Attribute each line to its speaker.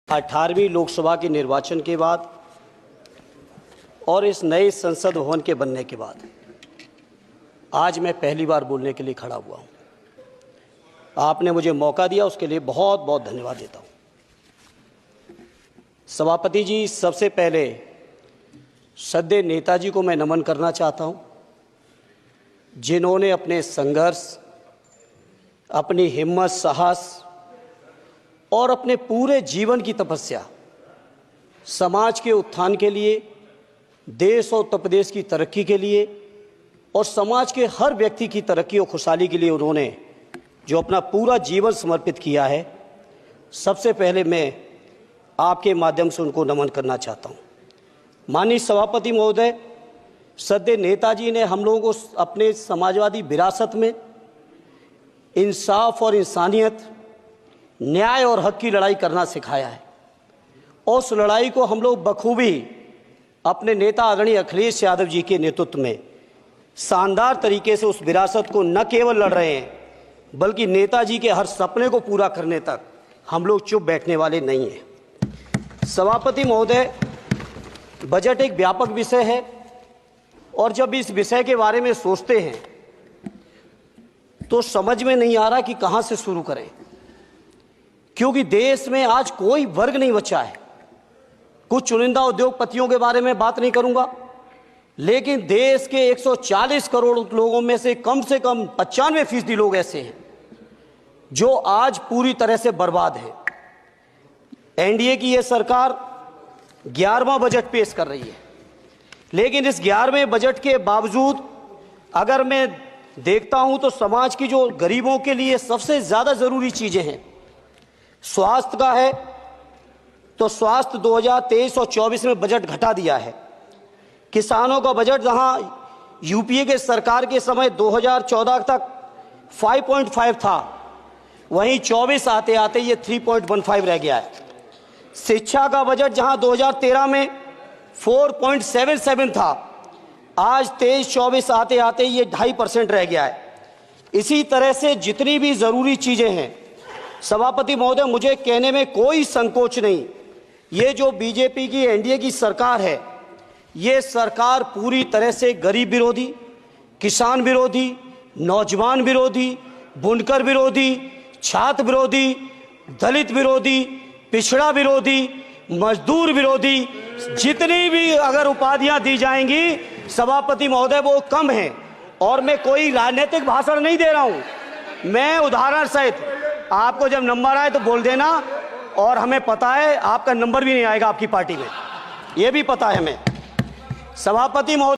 Speaker 1: 18वीं लोकसभा के निर्वाचन के बाद और इस नए संसद भवन के बनने के बाद आज मैं पहली बार बोलने के लिए खड़ा हुआ हूं। आपने मुझे मौका दिया, उसके लिए बहुत बहुत धन्यवाद देता हूं। सभापति जी, सबसे पहले श्रद्धेय नेताजी को मैं नमन करना चाहता हूं, जिन्होंने अपने संघर्ष, अपनी हिम्मत, साहस और अपने पूरे जीवन की तपस्या समाज के उत्थान के लिए, देश और उत्तर प्रदेश की तरक्की के लिए और समाज के हर व्यक्ति की तरक्की और खुशहाली के लिए उन्होंने जो अपना पूरा जीवन समर्पित किया है, सबसे पहले मैं आपके माध्यम से उनको नमन करना चाहता हूँ। माननीय सभापति महोदय, श्रद्धेय नेताजी ने हम लोगों को अपने समाजवादी विरासत में इंसाफ और इंसानियत, न्याय और हक की लड़ाई करना सिखाया है। उस लड़ाई को हम लोग बखूबी अपने नेता आदरणीय अखिलेश यादव जी के नेतृत्व में शानदार तरीके से उस विरासत को न केवल लड़ रहे हैं, बल्कि नेताजी के हर सपने को पूरा करने तक हम लोग चुप बैठने वाले नहीं हैं। सभापति महोदय, बजट एक व्यापक विषय है और जब इस विषय के बारे में सोचते हैं तो समझ में नहीं आ रहा कि कहां से शुरू करें, क्योंकि देश में आज कोई वर्ग नहीं बचा है। कुछ चुनिंदा उद्योगपतियों के बारे में बात नहीं करूंगा, लेकिन देश के 140 करोड़ लोगों में से कम 95% लोग ऐसे हैं जो आज पूरी तरह से बर्बाद है। एनडीए की यह सरकार 11वां बजट पेश कर रही है, लेकिन इस 11वें बजट के बावजूद अगर मैं देखता हूं तो समाज की जो गरीबों के लिए सबसे ज्यादा जरूरी चीजें हैं, स्वास्थ्य का है, तो स्वास्थ्य 2023 और 24 में बजट घटा दिया है। किसानों का बजट जहां यूपीए के सरकार के समय 2014 तक 5.5 था, वहीं 24 आते आते ये 3.15 रह गया है। शिक्षा का बजट जहां 2013 में 4.77 था, आज 23-24 आते आते ये 2.5% रह गया है। इसी तरह से जितनी भी जरूरी चीजें हैं, सभापति महोदय, मुझे कहने में कोई संकोच नहीं, ये जो बीजेपी की एनडीए की सरकार है, ये सरकार पूरी तरह से गरीब विरोधी, किसान विरोधी, नौजवान विरोधी, बुनकर विरोधी, छात्र विरोधी, दलित विरोधी, पिछड़ा विरोधी, मजदूर विरोधी, जितनी भी अगर उपाधियां दी जाएंगी सभापति महोदय वो कम है। और मैं कोई राजनीतिक भाषण नहीं दे रहा हूं, मैं उदाहरण सहित आपको जब नंबर आए तो बोल देना, और हमें पता है आपका नंबर भी नहीं आएगा आपकी पार्टी में, ये भी पता है हमें। सभापति महोदय।